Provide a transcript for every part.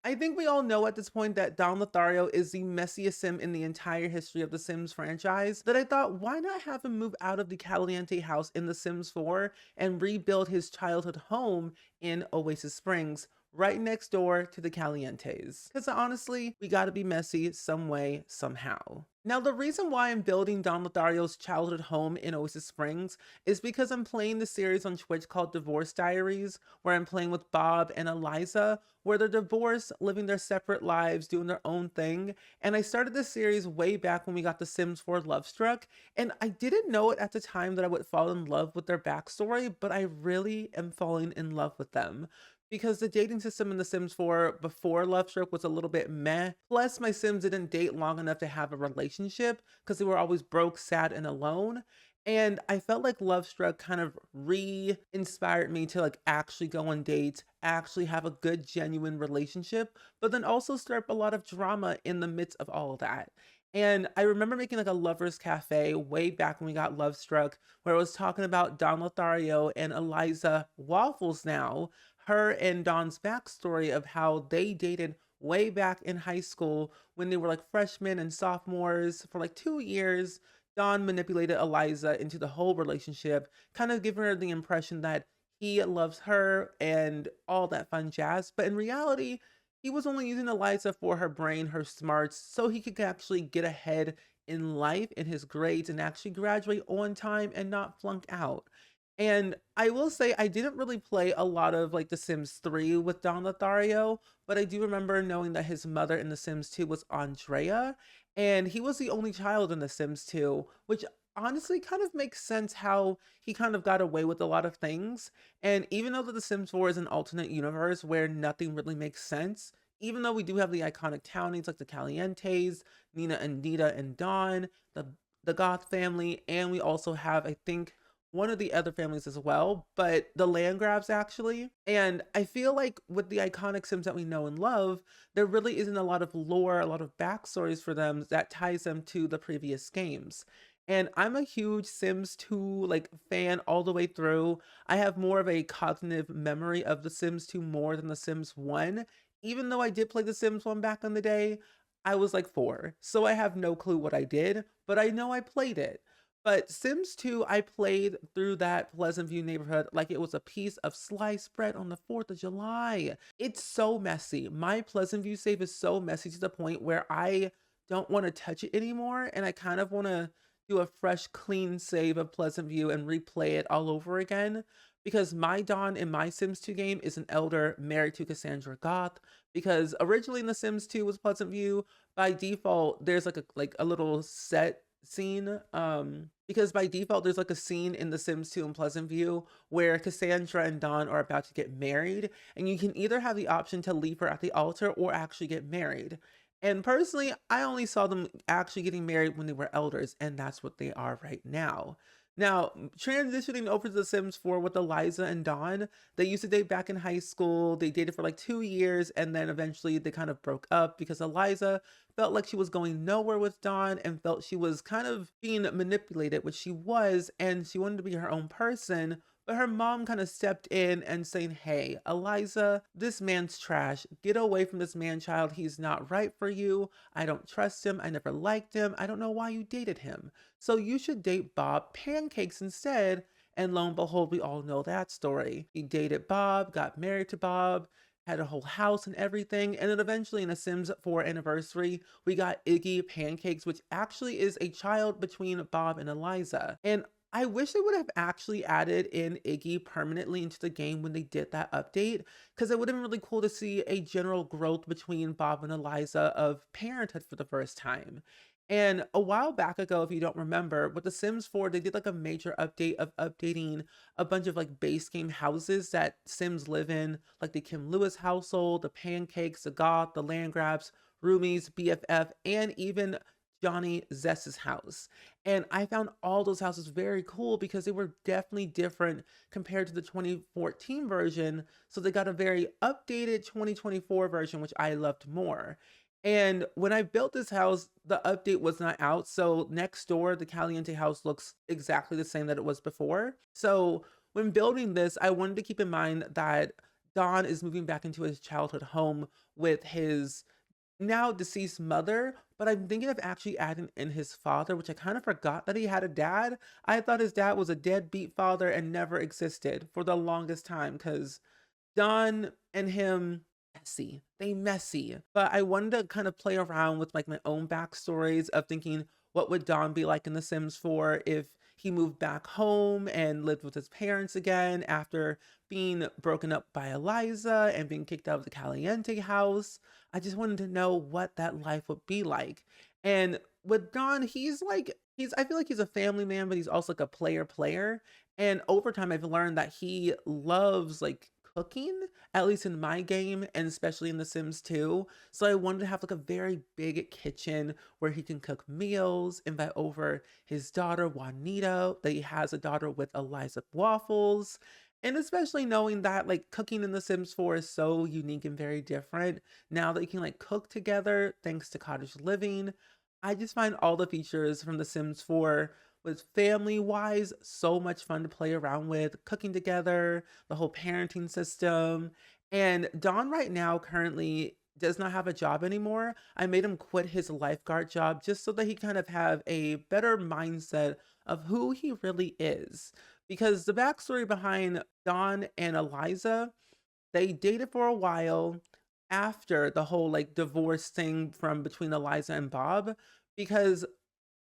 I think we all know at this point that Don Lothario is the messiest sim in the entire history of the Sims franchise, that I thought, why not have him move out of the Caliente house in The Sims 4 and rebuild his childhood home in Oasis Springs, right next door to the Calientes. Because honestly, we gotta be messy some way, somehow. Now, the reason why I'm building Don Lothario's childhood home in Oasis Springs is because I'm playing the series on Twitch called Divorce Diaries, where I'm playing with Bob and Eliza, where they're divorced, living their separate lives, doing their own thing. And I started this series way back when we got The Sims 4 Love Struck, and I didn't know it at the time that I would fall in love with their backstory, but I really am falling in love with them. Because the dating system in The Sims 4 before Love Struck was a little bit meh. Plus, my Sims didn't date long enough to have a relationship because they were always broke, sad, and alone. And I felt like Love Struck kind of re-inspired me to like actually go on dates, actually have a good, genuine relationship, but then also stir up a lot of drama in the midst of all of that. And I remember making like a lovers cafe way back when we got Love Struck, where it was talking about Don Lothario and Eliza Waffles now, her and Don's backstory of how they dated way back in high school when they were like freshmen and sophomores for like 2 years. Don manipulated Eliza into the whole relationship, kind of giving her the impression that he loves her and all that fun jazz. But in reality, he was only using Eliza for her brain, her smarts, so he could actually get ahead in life in his grades and actually graduate on time and not flunk out. And I will say I didn't really play a lot of like The Sims 3 with Don Lothario, but I do remember knowing that his mother in The Sims 2 was Andrea, and he was the only child in The Sims 2, which honestly kind of makes sense how he kind of got away with a lot of things. And even though that The Sims 4 is an alternate universe where nothing really makes sense, even though we do have the iconic townies like the Calientes, Nina and Nita and Dawn, the Goth family, and we also have, I think, one of the other families as well, but the land grabs actually. And I feel like with the iconic Sims that we know and love, there really isn't a lot of lore, a lot of backstories for them that ties them to the previous games. And I'm a huge Sims 2 like fan all the way through. I have more of a cognitive memory of the Sims 2 more than the Sims 1. Even though I did play the Sims 1 back in the day, I was like 4. So I have no clue what I did, but I know I played it. But Sims 2, I played through that Pleasant View neighborhood like it was a piece of sliced bread on the 4th of July. It's so messy. My Pleasant View save is so messy to the point where I don't want to touch it anymore. And I kind of want to do a fresh, clean save of Pleasant View and replay it all over again. Because my Dawn in my Sims 2 game is an elder married to Cassandra Goth. Because originally in the Sims 2 was Pleasant View. By default, there's like a little set scene because by default there's like a scene in The Sims 2 in Pleasant View where Cassandra and Don are about to get married, and you can either have the option to leave her at the altar or actually get married. And personally, I only saw them actually getting married when they were elders, and that's what they are right now. Now, transitioning over to The Sims 4 with Eliza and Don, they used to date back in high school. They dated for like 2 years, and then eventually they kind of broke up because Eliza felt like she was going nowhere with Dawn and felt she was kind of being manipulated, which she was, and she wanted to be her own person. But her mom kind of stepped in and saying, hey, Eliza, this man's trash. Get away from this man child. He's not right for you. I don't trust him. I never liked him. I don't know why you dated him. So you should date Bob Pancakes instead. And lo and behold, we all know that story. He dated Bob, got married to Bob, had a whole house and everything. And then eventually in a Sims 4 anniversary, we got Iggy Pancakes, which actually is a child between Bob and Eliza. And I wish they would have actually added in Iggy permanently into the game when they did that update, because it would have been really cool to see a general growth between Bob and Eliza of parenthood for the first time. And a while back ago, if you don't remember, with The Sims 4, they did like a major update of updating a bunch of like base game houses that Sims live in, like the Kim Lewis household, the Pancakes, the Goth, the Land Grabs, Roomies, BFF, and even Johnny Zest's house. And I found all those houses very cool because they were definitely different compared to the 2014 version. So they got a very updated 2024 version, which I loved more. And when I built this house, the update was not out. So next door, the Caliente house looks exactly the same that it was before. So when building this, I wanted to keep in mind that Don is moving back into his childhood home with his now deceased mother, but I'm thinking of actually adding in his father, which I kind of forgot that he had a dad. I thought his dad was a deadbeat father and never existed for the longest time because Don and him messy. They messy. But I wanted to kind of play around with like my own backstories of thinking what would Don be like in The Sims 4 if he moved back home and lived with his parents again after being broken up by Eliza and being kicked out of the Caliente house. I just wanted to know what that life would be like. And with Don, he's I feel like he's a family man, but he's also like a player. And over time, I've learned that he loves like cooking, at least in my game, and especially in The Sims 2. So I wanted to have like a very big kitchen where he can cook meals, invite over his daughter Juanita, that he has a daughter with Eliza Waffles. And especially knowing that like cooking in The Sims 4 is so unique and very different. Now that you can like cook together thanks to cottage living, I just find all the features from The Sims 4 was family wise so much fun to play around with, cooking together, the whole parenting system. And Don right now currently does not have a job anymore. I made him quit his lifeguard job just so that he kind of have a better mindset of who he really is. Because the backstory behind Don and Eliza, they dated for a while after the whole like divorce thing from between Eliza and Bob, because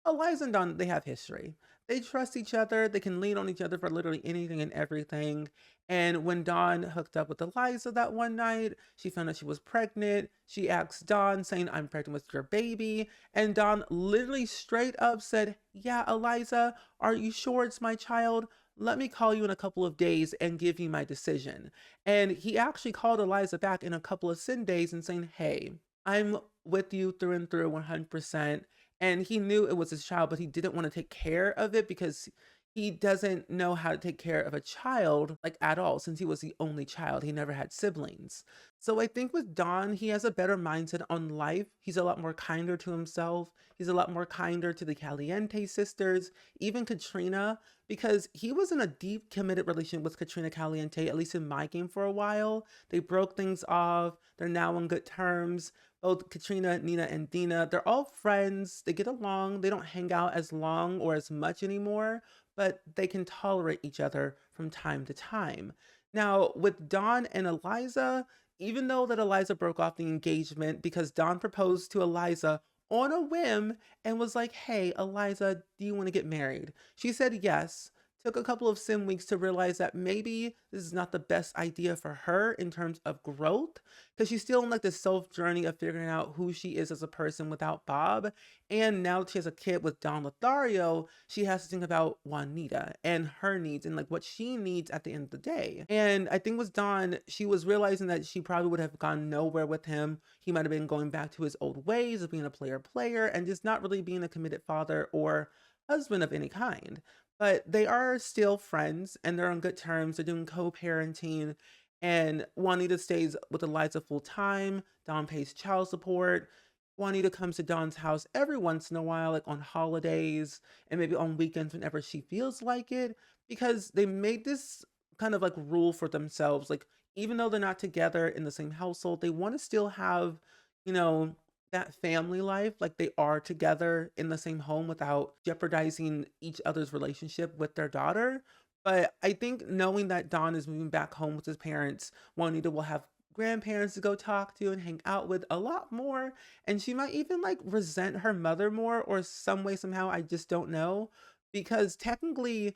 Eliza and Don, they have history. They trust each other. They can lean on each other for literally anything and everything. And when Dawn hooked up with Eliza that one night, she found out she was pregnant. She asked Dawn, saying, "I'm pregnant with your baby." And Dawn literally straight up said, "Yeah, Eliza, are you sure it's my child? Let me call you in a couple of days and give you my decision." And he actually called Eliza back in a couple of sin days and saying, "Hey, I'm with you through and through 100%." And he knew it was his child, but he didn't want to take care of it because he doesn't know how to take care of a child like at all since he was the only child. He never had siblings. So I think with Don, he has a better mindset on life. He's a lot more kinder to himself. He's a lot more kinder to the Caliente sisters, even Katrina, because he was in a deep committed relationship with Katrina Caliente, at least in my game for a while. They broke things off. They're now on good terms. Both Katrina, Nina, and Dina, they're all friends. They get along. They don't hang out as long or as much anymore, but they can tolerate each other from time to time. Now, with Don and Eliza, even though that Eliza broke off the engagement because Don proposed to Eliza on a whim and was like, "Hey, Eliza, do you want to get married?" She said yes. Took a couple of sim weeks to realize that maybe this is not the best idea for her in terms of growth, because she's still in like the self journey of figuring out who she is as a person without Bob. And now that she has a kid with Don Lothario, she has to think about Juanita and her needs and like what she needs at the end of the day. And I think with Don, she was realizing that she probably would have gone nowhere with him. He might have been going back to his old ways of being a player and just not really being a committed father or husband of any kind. But they are still friends and they're on good terms. They're doing co-parenting, and Juanita stays with Eliza full time. Don pays child support. Juanita comes to Don's house every once in a while, like on holidays and maybe on weekends whenever she feels like it, because they made this kind of like rule for themselves. Like, even though they're not together in the same household, they want to still have, you know, that family life like they are together in the same home without jeopardizing each other's relationship with their daughter. But I think knowing that Don is moving back home with his parents, Juanita will have grandparents to go talk to and hang out with a lot more. And she might even like resent her mother more or some way, somehow. I just don't know. Because technically,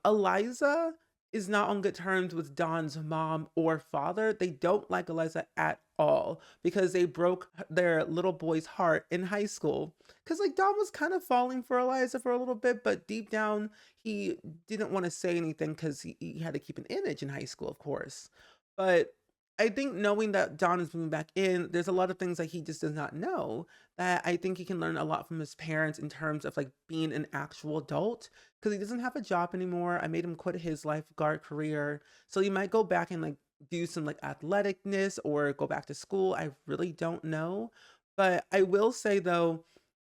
Eliza is not on good terms with Don's mom or father. They don't like Eliza at all because they broke their little boy's heart in high school. Because like Don was kind of falling for Eliza for a little bit, but deep down he didn't want to say anything because he had to keep an image in high school, of course. But I think knowing that Don is moving back in, there's a lot of things that he just does not know that I think he can learn a lot from his parents in terms of like being an actual adult, because he doesn't have a job anymore. I made him quit his lifeguard career. So he might go back and like do some like athleticness or go back to school. I really don't know. But I will say though,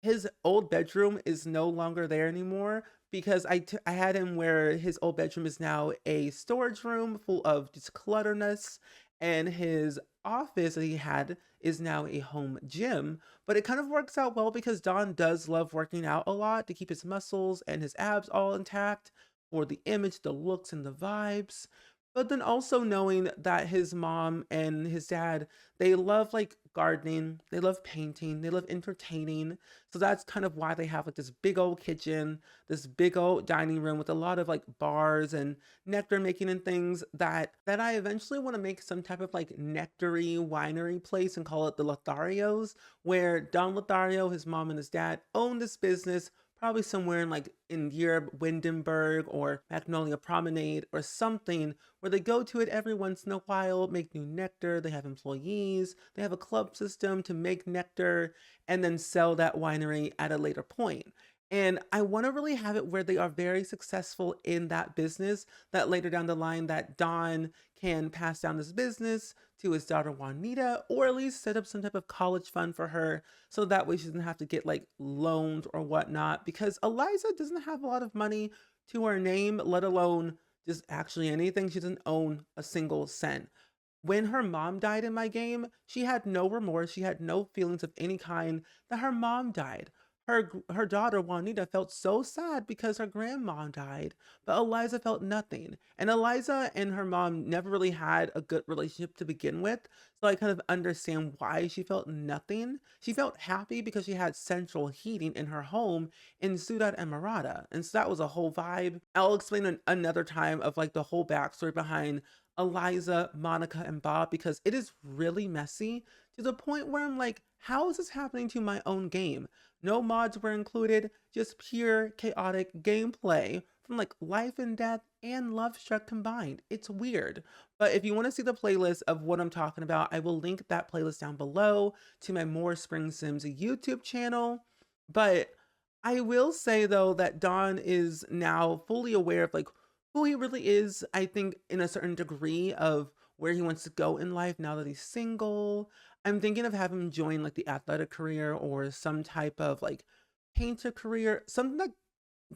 his old bedroom is no longer there anymore because I had him where his old bedroom is now a storage room full of just clutterness, and his office that he had is now a home gym. But it kind of works out well because Don does love working out a lot to keep his muscles and his abs all intact for the image, the looks, and the vibes. But then also knowing that his mom and his dad, they love like gardening, they love painting, they love entertaining. So that's kind of why they have like this big old kitchen, this big old dining room with a lot of like bars and nectar making and things that I eventually want to make some type of like nectary winery place and call it the Lotharios, where Don Lothario, his mom and his dad own this business, probably somewhere in like in Europe, Windenburg or Magnolia Promenade or something, where they go to it every once in a while, make new nectar. They have employees, they have a club system to make nectar and then sell that winery at a later point. And I want to really have it where they are very successful in that business, that later down the line that Don can pass down this business to his daughter Juanita, or at least set up some type of college fund for her so that way she doesn't have to get like loans or whatnot. Because Eliza doesn't have a lot of money to her name, let alone just actually anything. She doesn't own a single cent. When her mom died in my game, she had no remorse, she had no feelings of any kind that her mom died. Her daughter Juanita felt so sad because her grandma died, but Eliza felt nothing. And Eliza and her mom never really had a good relationship to begin with, so I kind of understand why she felt nothing. She felt happy because she had central heating in her home in Ciudad Emirata, and so that was a whole vibe. I'll explain another time of like the whole backstory behind Eliza, Monica, and Bob because it is really messy to the point where I'm like, how is this happening to my own game? No mods were included, just pure chaotic gameplay from like life and death and love struck combined. It's weird. But if you want to see the playlist of what I'm talking about, I will link that playlist down below to my More Spring Sims YouTube channel. But I will say though that Don is now fully aware of like who he really is, I think, in a certain degree of where he wants to go in life now that he's single. I'm thinking of having him join like the athletic career or some type of like painter career, something that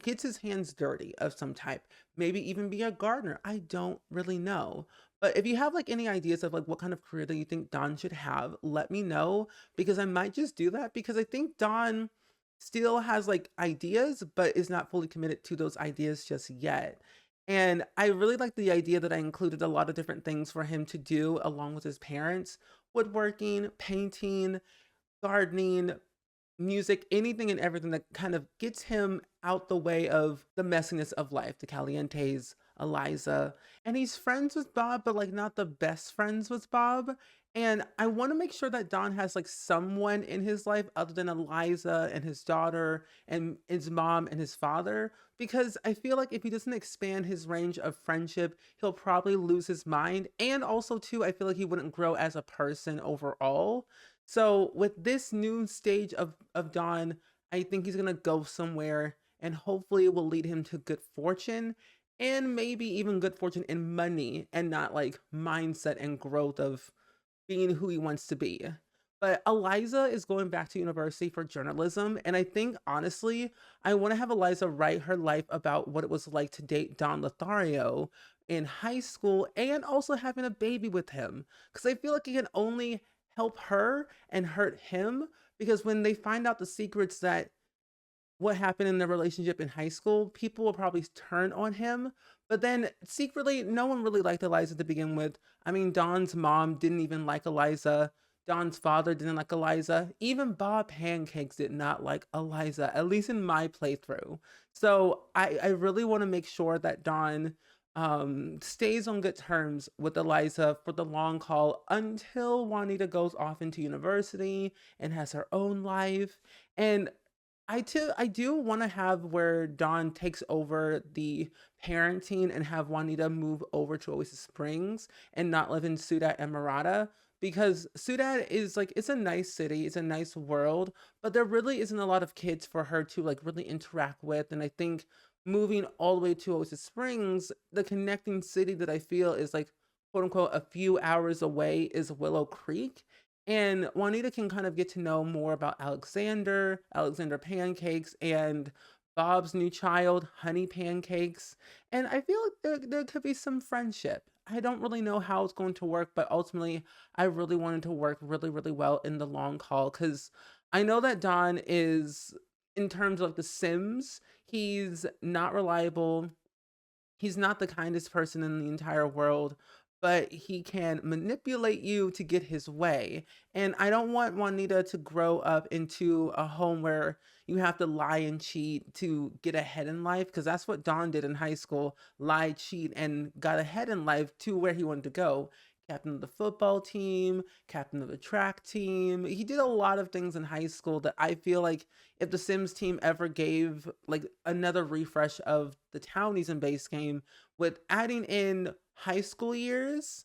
gets his hands dirty of some type. Maybe even be a gardener. I don't really know. But if you have like any ideas of like what kind of career that you think Don should have, let me know because I might just do that because I think Don still has like ideas but is not fully committed to those ideas just yet. And I really like the idea that I included a lot of different things for him to do along with his parents: woodworking, painting, gardening, music, anything and everything that kind of gets him out the way of the messiness of life, the Calientes, Eliza. And he's friends with Bob, but like not the best friends with Bob. And I want to make sure that Don has like someone in his life other than Eliza and his daughter and his mom and his father, because I feel like if he doesn't expand his range of friendship, he'll probably lose his mind. And also, too, I feel like he wouldn't grow as a person overall. So with this new stage of Don, I think he's gonna go somewhere and hopefully it will lead him to good fortune and maybe even good fortune in money and not like mindset and growth of being who he wants to be. But Eliza is going back to university for journalism. And I think honestly, I want to have Eliza write her life about what it was like to date Don Lothario in high school and also having a baby with him. Because I feel like it can only help her and hurt him. Because when they find out the secrets that what happened in the relationship in high school, people will probably turn on him. But then secretly, no one really liked Eliza to begin with. I mean, Don's mom didn't even like Eliza. Don's father didn't like Eliza. Even Bob Pancakes did not like Eliza, at least in my playthrough. So I really want to make sure that Don stays on good terms with Eliza for the long haul until Juanita goes off into university and has her own life. And I do want to have where Dawn takes over the parenting and have Juanita move over to Oasis Springs and not live in Ciudad Emirata because Ciudad is like it's a nice city, it's a nice world, but there really isn't a lot of kids for her to like really interact with. And I think moving all the way to Oasis Springs, the connecting city that I feel is like quote unquote a few hours away is Willow Creek. And Juanita can kind of get to know more about Alexander Pancakes, and Bob's new child, honey pancakes, and I feel like there could be some friendship. I don't really know how it's going to work, but ultimately, I really wanted to work really, really well in the long haul because I know that Don is, in terms of the Sims, he's not reliable. He's not the kindest person in the entire world, but he can manipulate you to get his way. And I don't want Juanita to grow up into a home where you have to lie and cheat to get ahead in life, because that's what Don did in high school: lie, cheat, and got ahead in life to where he wanted to go. Captain of the football team, captain of the track team. He did a lot of things in high school that I feel like if the Sims team ever gave like another refresh of the townies in base game with adding in high school years,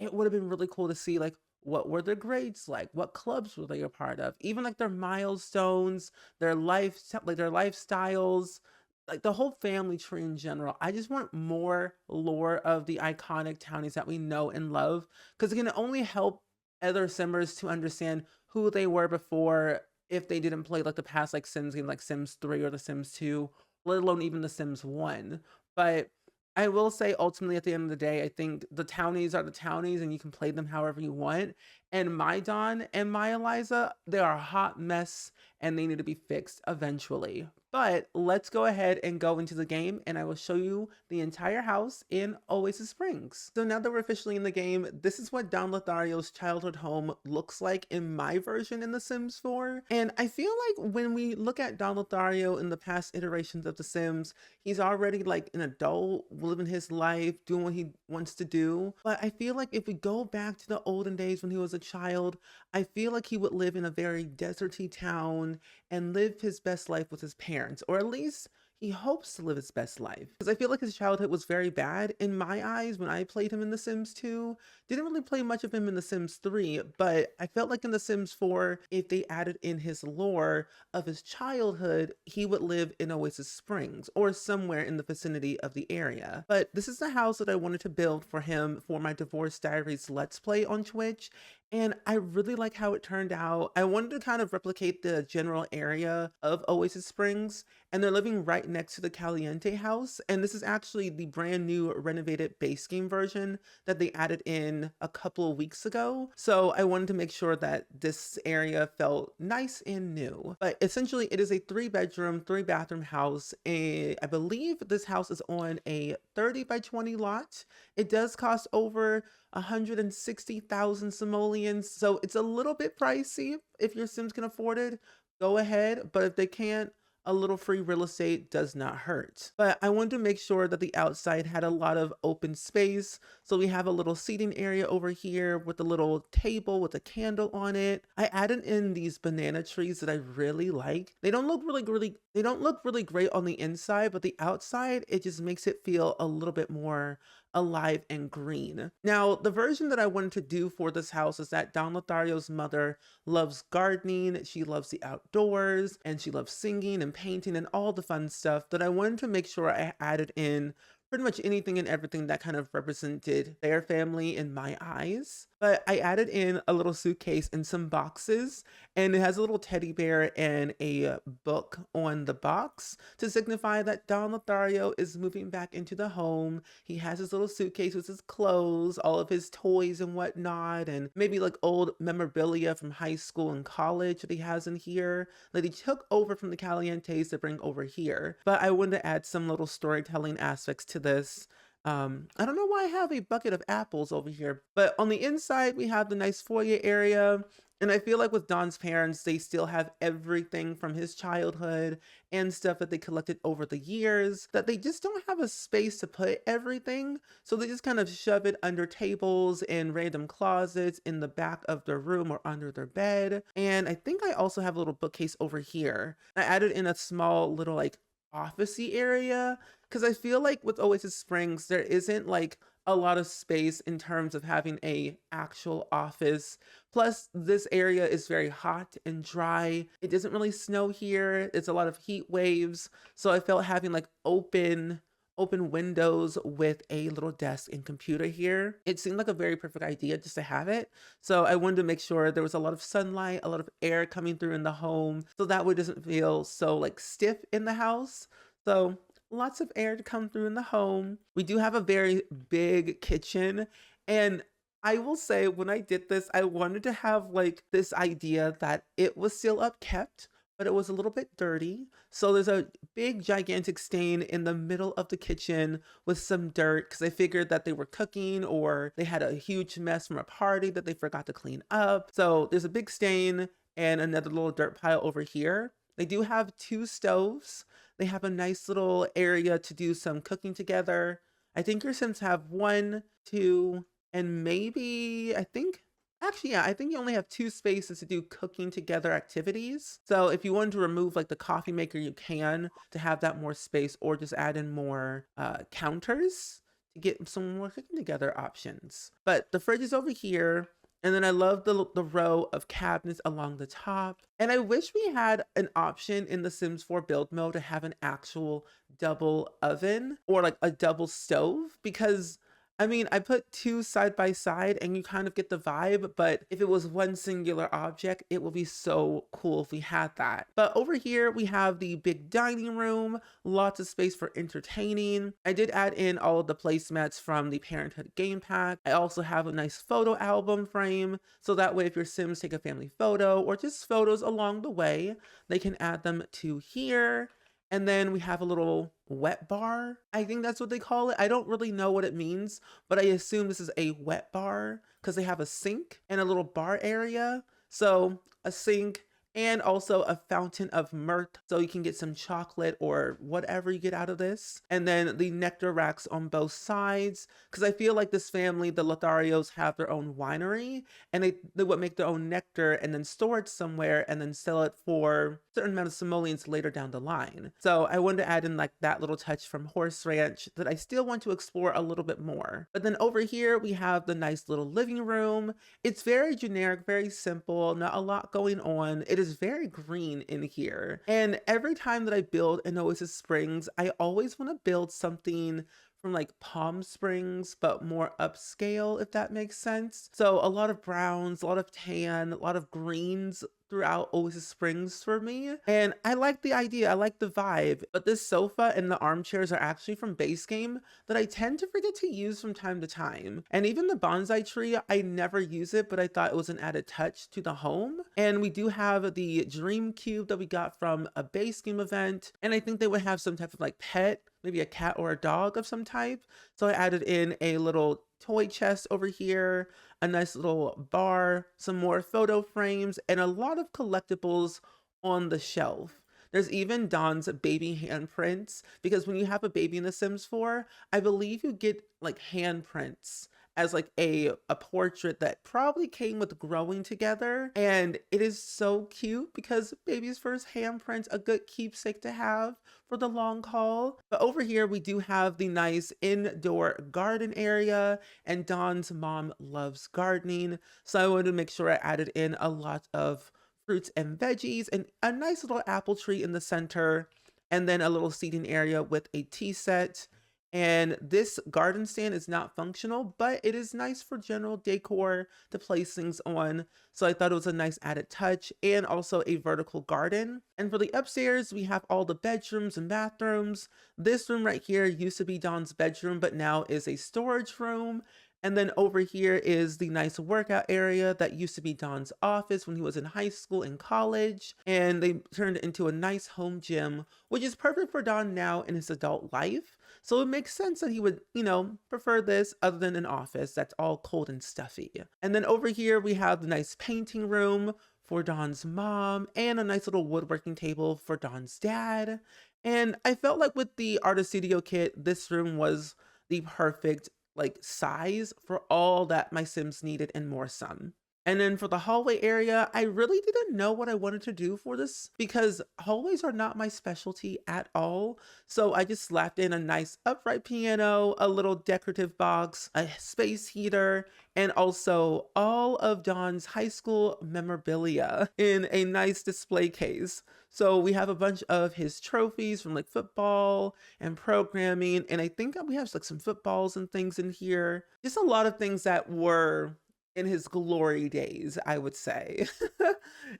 it would have been really cool to see like what were their grades like, what clubs were they a part of, even like their milestones, their life, like their lifestyles, like the whole family tree in general. I just want more lore of the iconic townies that we know and love, because it can only help other simmers to understand who they were before, if they didn't play like the past like Sims game like Sims 3 or the Sims 2, let alone even the Sims 1. But I will say ultimately at the end of the day, I think the townies are the townies and you can play them however you want. And my Don and my Eliza, they are a hot mess and they need to be fixed eventually. But let's go ahead and go into the game and I will show you the entire house in Oasis Springs. So now that we're officially in the game, this is what Don Lothario's childhood home looks like in my version in The Sims 4. And I feel like when we look at Don Lothario in the past iterations of The Sims, he's already like an adult, living his life, doing what he wants to do. But I feel like if we go back to the olden days when he was a child, I feel like he would live in a very deserty town and live his best life with his parents, or at least he hopes to live his best life. Because I feel like his childhood was very bad in my eyes when I played him in The Sims 2. Didn't really play much of him in The Sims 3, but I felt like in The Sims 4, if they added in his lore of his childhood, he would live in Oasis Springs or somewhere in the vicinity of the area. But this is the house that I wanted to build for him for my Divorce Diaries Let's Play on Twitch. And I really like how it turned out. I wanted to kind of replicate the general area of Oasis Springs, and they're living right next to the Caliente house. And this is actually the brand new renovated base game version that they added in a couple of weeks ago. So I wanted to make sure that this area felt nice and new. But essentially it is a 3-bedroom, 3-bathroom house. And I believe this house is on a 30 by 20 lot. It does cost over 160,000 simoleons, so it's a little bit pricey. If your Sims can afford it, go ahead, but if they can't, a little free real estate does not hurt. But I wanted to make sure that the outside had a lot of open space. So we have a little seating area over here with a little table with a candle on it. I added in these banana trees that I really like. They don't look really great on the inside, but the outside, it just makes it feel a little bit more alive and green. Now, the version that I wanted to do for this house is that Don Lothario's mother loves gardening, she loves the outdoors, and she loves singing and painting and all the fun stuff, that I wanted to make sure I added in pretty much anything and everything that kind of represented their family in my eyes. But I added in a little suitcase and some boxes, and it has a little teddy bear and a book on the box to signify that Don Lothario is moving back into the home. He has his little suitcase with his clothes, all of his toys and whatnot, and maybe like old memorabilia from high school and college that he has in here that he took over from the Calientes to bring over here. But I wanted to add some little storytelling aspects to this. I don't know why I have a bucket of apples over here, but on the inside we have the nice foyer area. And I feel like with Don's parents, they still have everything from his childhood and stuff that they collected over the years, that they just don't have a space to put everything. So they just kind of shove it under tables and random closets in the back of their room or under their bed. And I think I also have a little bookcase over here. I added in a small little like officey area, because I feel like with Oasis Springs, there isn't like a lot of space in terms of having a actual office. Plus, this area is very hot and dry. It doesn't really snow here. It's a lot of heat waves. So I felt having like open open windows with a little desk and computer here. It seemed like a very perfect idea just to have it. So I wanted to make sure there was a lot of sunlight, a lot of air coming through in the home, so that way it doesn't feel so like stiff in the house. So lots of air to come through in the home. We do have a very big kitchen, and I will say when I did this, I wanted to have like this idea that it was still upkept, but it was a little bit dirty. So there's a big gigantic stain in the middle of the kitchen with some dirt because I figured that they were cooking or they had a huge mess from a party that they forgot to clean up. So there's a big stain and another little dirt pile over here. They do have two stoves. They have a nice little area to do some cooking together. I think your Sims have one, two, and maybe, actually, yeah, I think you only have two spaces to do cooking together activities. So if you wanted to remove like the coffee maker, you can to have that more space, or just add in more counters to get some more cooking together options. But the fridge is over here. And then I love the row of cabinets along the top. And I wish we had an option in the Sims 4 build mode to have an actual double oven or like a double stove, because I mean, I put two side by side and you kind of get the vibe, but if it was one singular object, it would be so cool if we had that. But over here, we have the big dining room, lots of space for entertaining. I did add in all of the placemats from the Parenthood game pack. I also have a nice photo album frame, so that way if your Sims take a family photo or just photos along the way, they can add them to here. And then we have a little wet bar. I think that's what they call it. I don't really know what it means, but I assume this is a wet bar because they have a sink and a little bar area. So a sink and also a fountain of mirth, so you can get some chocolate or whatever you get out of this. And then the nectar racks on both sides, because I feel like this family, the Lotharios, have their own winery, and they would make their own nectar and then store it somewhere and then sell it for a certain amount of simoleons later down the line. So I wanted to add in like that little touch from Horse Ranch that I still want to explore a little bit more. But then over here, we have the nice little living room. It's very generic, very simple, not a lot going on. It is very green in here. And every time that I build an Oasis Springs, I always want to build something from like Palm Springs, but more upscale, if that makes sense. So a lot of browns, a lot of tan, a lot of greens throughout Oasis Springs for me. And I like the idea, I like the vibe, but this sofa and the armchairs are actually from base game that I tend to forget to use from time to time. And even the bonsai tree, I never use it, but I thought it was an added touch to the home. And we do have the dream cube that we got from a base game event. And I think they would have some type of like pet, maybe a cat or a dog of some type. So I added in a little toy chest over here, a nice little bar, some more photo frames, and a lot of collectibles on the shelf. There's even Don's baby handprints, because when you have a baby in The Sims 4, I believe you get like handprints as like a portrait that probably came with growing together. And it is so cute because baby's first handprint, a good keepsake to have for the long haul. But over here, we do have the nice indoor garden area, and Don's mom loves gardening. So I wanted to make sure I added in a lot of fruits and veggies and a nice little apple tree in the center, and then a little seating area with a tea set. And this garden stand is not functional, but it is nice for general decor to place things on. So I thought it was a nice added touch, and also a vertical garden. And for the upstairs, we have all the bedrooms and bathrooms. This room right here used to be Don's bedroom, but now is a storage room. And then over here is the nice workout area that used to be Don's office when he was in high school and college. And they turned it into a nice home gym, which is perfect for Don now in his adult life. So it makes sense that he would, prefer this other than an office that's all cold and stuffy. And then over here, we have the nice painting room for Don's mom and a nice little woodworking table for Don's dad. And I felt like with the Artist Studio kit, this room was the perfect like size for all that my Sims needed and more some. And then for the hallway area, I really didn't know what I wanted to do for this because hallways are not my specialty at all. So I just slapped in a nice upright piano, a little decorative box, a space heater, and also all of Don's high school memorabilia in a nice display case. So we have a bunch of his trophies from like football and programming. And I think we have like some footballs and things in here. Just a lot of things that were in his glory days, I would say.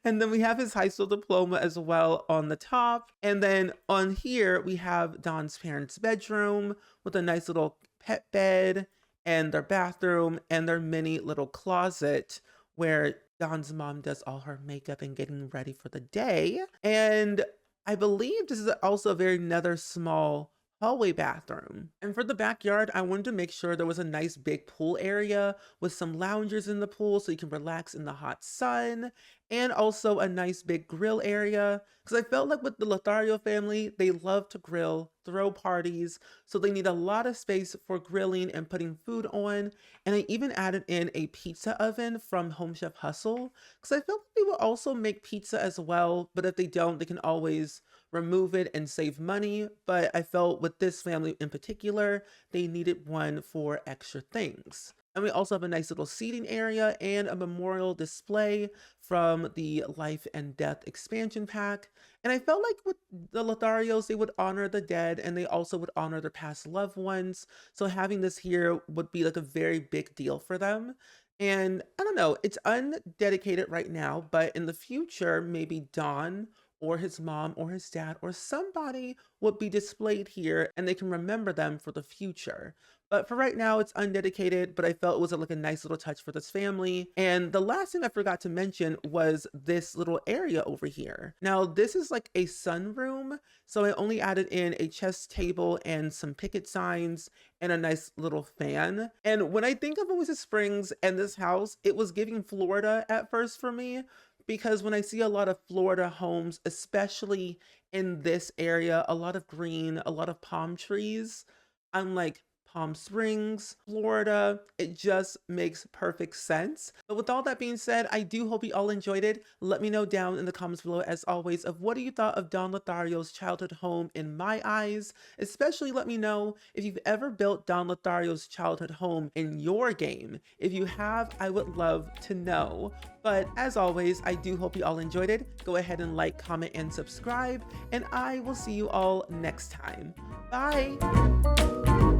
And then we have his high school diploma as well on the top. And then on here, we have Don's parents' bedroom with a nice little pet bed and their bathroom and their mini little closet where Don's mom does all her makeup and getting ready for the day. And I believe this is also a very another small hallway bathroom. And for the backyard, I wanted to make sure there was a nice big pool area with some loungers in the pool so you can relax in the hot sun, and also a nice big grill area. Because I felt like with the Lothario family, they love to grill, throw parties, so they need a lot of space for grilling and putting food on. And I even added in a pizza oven from Home Chef Hustle, because I felt like they will also make pizza as well, but if they don't, they can always remove it and save money. But I felt with this family in particular, they needed one for extra things. And we also have a nice little seating area and a memorial display from the Life and Death expansion pack. And I felt like with the Lotharios, they would honor the dead and they also would honor their past loved ones. So having this here would be like a very big deal for them. And I don't know, it's undedicated right now, but in the future, maybe Don or his mom or his dad or somebody would be displayed here and they can remember them for the future. But for right now, it's undedicated, but I felt it was like a nice little touch for this family. And the last thing I forgot to mention was this little area over here. Now, this is like a sunroom. So I only added in a chess table and some picket signs and a nice little fan. And when I think of Oasis Springs and this house, it was giving Florida at first for me, because when I see a lot of Florida homes, especially in this area, a lot of green, a lot of palm trees, I'm like, Palm Springs, Florida. It just makes perfect sense. But with all that being said, I do hope you all enjoyed it. Let me know down in the comments below, as always, of what do you thought of Don Lothario's childhood home in my eyes. Especially let me know if you've ever built Don Lothario's childhood home in your game. If you have, I would love to know. But as always, I do hope you all enjoyed it. Go ahead and like, comment, and subscribe, and I will see you all next time. Bye!